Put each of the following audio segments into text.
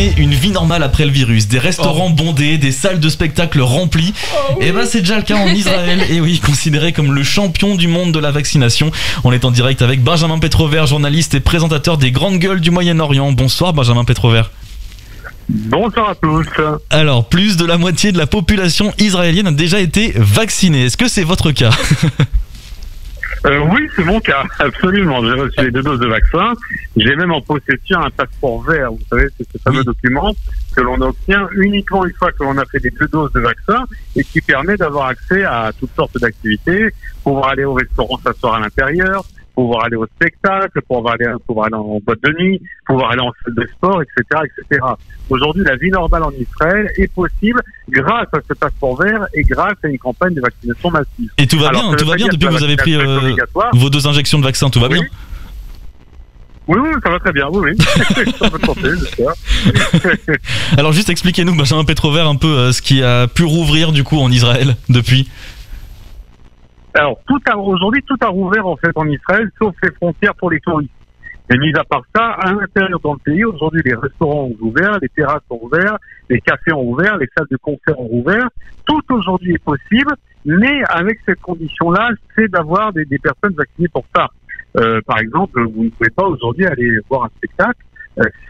vaccinés, une vie normale après le virus, des restaurants bondés, des salles de spectacle remplies. Et ben c'est déjà le cas en Israël. Et oui, considéré comme le champion du monde de la vaccination. On est en direct avec Benjamin Petrover, journaliste et présentateur des Grandes Gueules du Moyen-Orient. Bonsoir Benjamin Petrover. Bonsoir à tous. Alors, plus de la moitié de la population israélienne a déjà été vaccinée. Est-ce que c'est votre cas ? Oui, c'est mon cas, absolument. J'ai reçu les 2 doses de vaccin. J'ai même en possession un passeport vert. Vous savez, c'est ce fameux document que l'on obtient uniquement une fois que l'on a fait les 2 doses de vaccin et qui permet d'avoir accès à toutes sortes d'activités, pouvoir aller au restaurant s'asseoir à l'intérieur, pouvoir aller au spectacle, pouvoir aller en boîte de nuit, pouvoir aller en salle de sport, etc., etc. Aujourd'hui, la vie normale en Israël est possible grâce à ce passeport vert et grâce à une campagne de vaccination massive. Et tout va bien depuis que vous avez pris vos 2 injections de vaccin, tout va bien ? Oui, ça va très bien, oui. Ça peut tenter, j'espère. Alors juste expliquez-nous, Benjamin Petrover, un peu ce qui a pu rouvrir du coup en Israël depuis. Alors, aujourd'hui, tout a rouvert en fait en Israël, sauf les frontières pour les touristes. Et mis à part ça, à l'intérieur dans le pays, aujourd'hui, les restaurants ont ouvert, les terrasses ont ouvert, les cafés ont ouvert, les salles de concert ont ouvert. Tout aujourd'hui est possible, mais avec cette condition-là, c'est d'avoir des personnes vaccinées pour ça. Par exemple, vous ne pouvez pas aujourd'hui aller voir un spectacle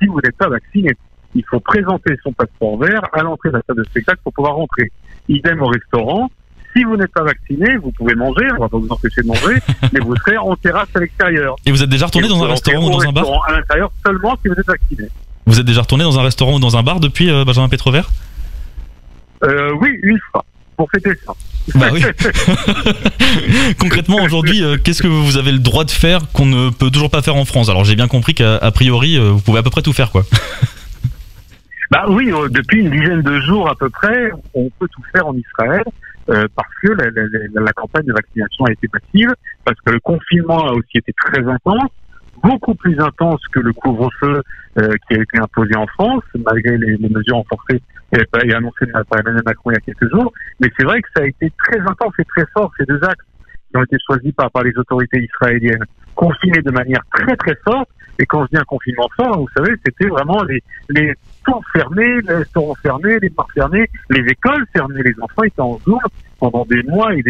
si vous n'êtes pas vacciné. Il faut présenter son passeport vert à l'entrée de la salle de spectacle pour pouvoir rentrer. Idem au restaurant. Si vous n'êtes pas vacciné, vous pouvez manger, on va pas vous empêcher de manger, mais vous serez en terrasse à l'extérieur. Et vous êtes déjà retourné dans un restaurant ou dans un bar ? À l'intérieur seulement si vous êtes vacciné. Vous êtes déjà retourné dans un restaurant ou dans un bar depuis Benjamin Petrover ? Oui, une fois, pour fêter ça. Bah oui. Concrètement, aujourd'hui, qu'est-ce que vous avez le droit de faire qu'on ne peut toujours pas faire en France ? Alors j'ai bien compris qu'à priori, vous pouvez à peu près tout faire, quoi. Bah oui, depuis une dizaine de jours à peu près, on peut tout faire en Israël. Parce que la campagne de vaccination a été massive, parce que le confinement a aussi été très intense, beaucoup plus intense que le couvre-feu qui a été imposé en France, malgré les mesures renforcées et annoncées par Emmanuel Macron il y a quelques jours. Mais c'est vrai que ça a été très intense et très fort, ces 2 axes qui ont été choisis par les autorités israéliennes, confinés de manière très très forte. Et quand je dis un confinement fort, vous savez, c'était vraiment les tours fermés, les restaurants fermés, les bars fermés, les écoles fermées, les enfants étaient en Zoom pendant des mois et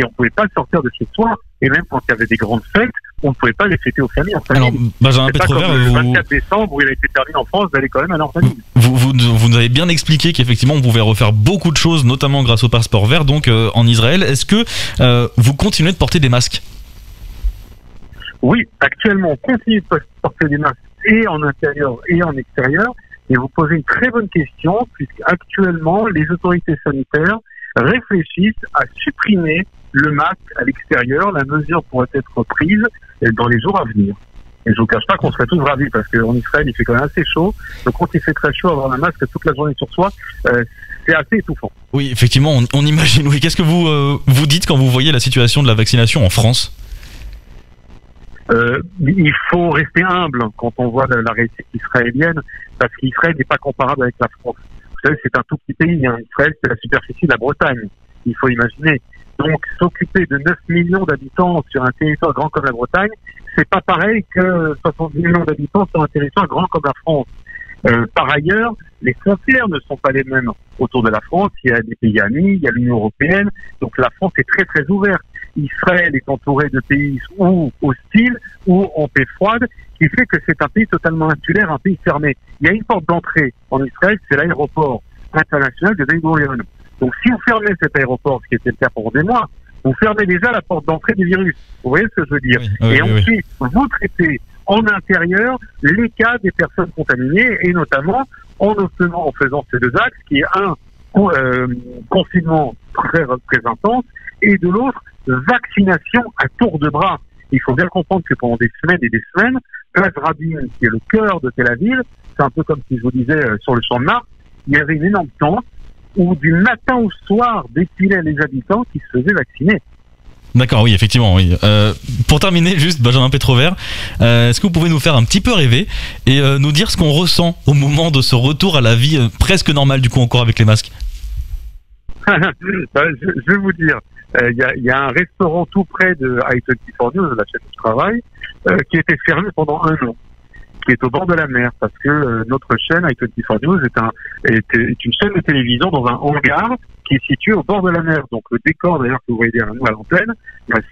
on ne pouvait pas sortir de chez soi. Et même quand il y avait des grandes fêtes, on ne pouvait pas les fêter aux familles. Alors, Benjamin Petrover, le 24 décembre où il a été permis en France d'aller quand même à leur famille. Vous nous avez bien expliqué qu'effectivement on pouvait refaire beaucoup de choses, notamment grâce au passeport vert, donc en Israël. Est-ce que vous continuez de porter des masques ? Oui, actuellement, on continue de porter des masques et en intérieur et en extérieur. Et vous posez une très bonne question, puisque actuellement, les autorités sanitaires réfléchissent à supprimer le masque à l'extérieur. La mesure pourrait être prise dans les jours à venir. Et je vous cache pas qu'on serait tous ravis, parce qu'en Israël, il fait quand même assez chaud. Donc quand il fait très chaud, avoir un masque toute la journée sur soi, c'est assez étouffant. Oui, effectivement, on imagine. Oui. Qu'est-ce que vous dites quand vous voyez la situation de la vaccination en France ? Il faut rester humble quand on voit la réussite israélienne, parce qu'Israël n'est pas comparable avec la France. Vous savez, c'est un tout petit pays. Israël, c'est la superficie de la Bretagne. Il faut imaginer. Donc, s'occuper de 9 millions d'habitants sur un territoire grand comme la Bretagne, c'est pas pareil que 70 millions d'habitants sur un territoire grand comme la France. Par ailleurs, les frontières ne sont pas les mêmes autour de la France. Il y a des pays amis, il y a l'Union européenne. Donc, la France est très, très ouverte. Israël est entouré de pays ou hostiles ou en paix froide, qui fait que c'est un pays totalement insulaire, un pays fermé. Il y a une porte d'entrée en Israël, c'est l'aéroport international de Ben Gurion. Donc si vous fermez cet aéroport, ce qui était le cas pendant des mois, vous fermez déjà la porte d'entrée du virus. Vous voyez ce que je veux dire ? Et ensuite, vous traitez en intérieur les cas des personnes contaminées, et notamment en faisant ces 2 axes, qui est un confinement très, très intense, et de l'autre, vaccination à tour de bras. Il faut bien comprendre que pendant des semaines et des semaines, Place Rabin, qui est le cœur de Tel Aviv, c'est un peu comme si je vous disais sur le champ de Mars, il y avait une énorme tente où du matin au soir défilaient les habitants qui se faisaient vacciner. D'accord, oui, effectivement. Oui. Pour terminer, juste Benjamin Petrover, est-ce que vous pouvez nous faire un petit peu rêver et nous dire ce qu'on ressent au moment de ce retour à la vie presque normale, du coup, encore avec les masques ? Je vais vous dire, il y a un restaurant tout près de I-24 News, la chaîne où je travaille, qui a été fermé pendant 1 an, qui est au bord de la mer, parce que notre chaîne, i24 News, est une chaîne de télévision dans un hangar qui est situé au bord de la mer. Donc le décor d'ailleurs que vous voyez derrière nous à l'antenne,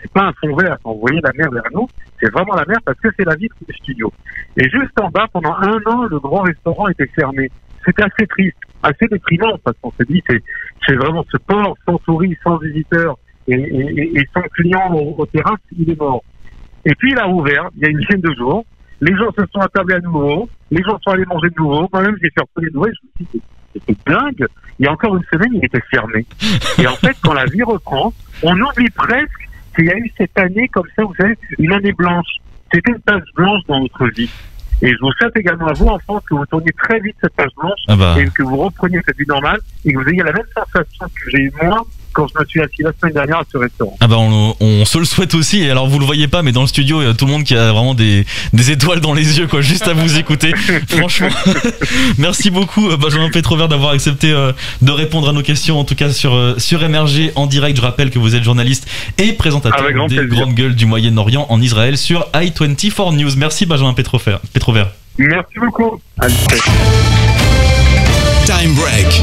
c'est pas un fond vert. Quand vous voyez la mer derrière nous, c'est vraiment la mer parce que c'est la vitre du studio. Et juste en bas, pendant 1 an, le grand restaurant était fermé. C'était assez triste, assez déprimant, parce qu'on s'est dit, c'est vraiment ce port sans touristes, sans visiteurs et sans clients au terrasse, il est mort. Et puis il a rouvert, il y a une dizaine de jours. Les gens se sont attablés à nouveau, les gens sont allés manger de nouveau. Moi-même, j'ai fait retrouver de nouveau et je me suis dit, c'était dingue. Il y a encore une semaine, il était fermé. Et en fait, quand la vie reprend, on oublie presque qu'il y a eu cette année comme ça, vous savez, une année blanche. C'était une page blanche dans notre vie. Et je vous souhaite également à vous, en France, que vous tourniez très vite cette page blanche et que vous repreniez cette vie normale et que vous ayez la même sensation que j'ai eu moi quand je me suis assis la semaine dernière à ce restaurant. Ah bah on se le souhaite aussi. Et alors vous le voyez pas, mais dans le studio, il y a tout le monde qui a vraiment des étoiles dans les yeux, quoi, juste à vous écouter. Franchement, merci beaucoup Benjamin Pétrovert d'avoir accepté de répondre à nos questions, en tout cas sur MRG en direct. Je rappelle que vous êtes journaliste et présentateur des Grandes Gueules du Moyen-Orient en Israël sur i24 News. Merci Benjamin Pétrovert. Merci beaucoup. Time break.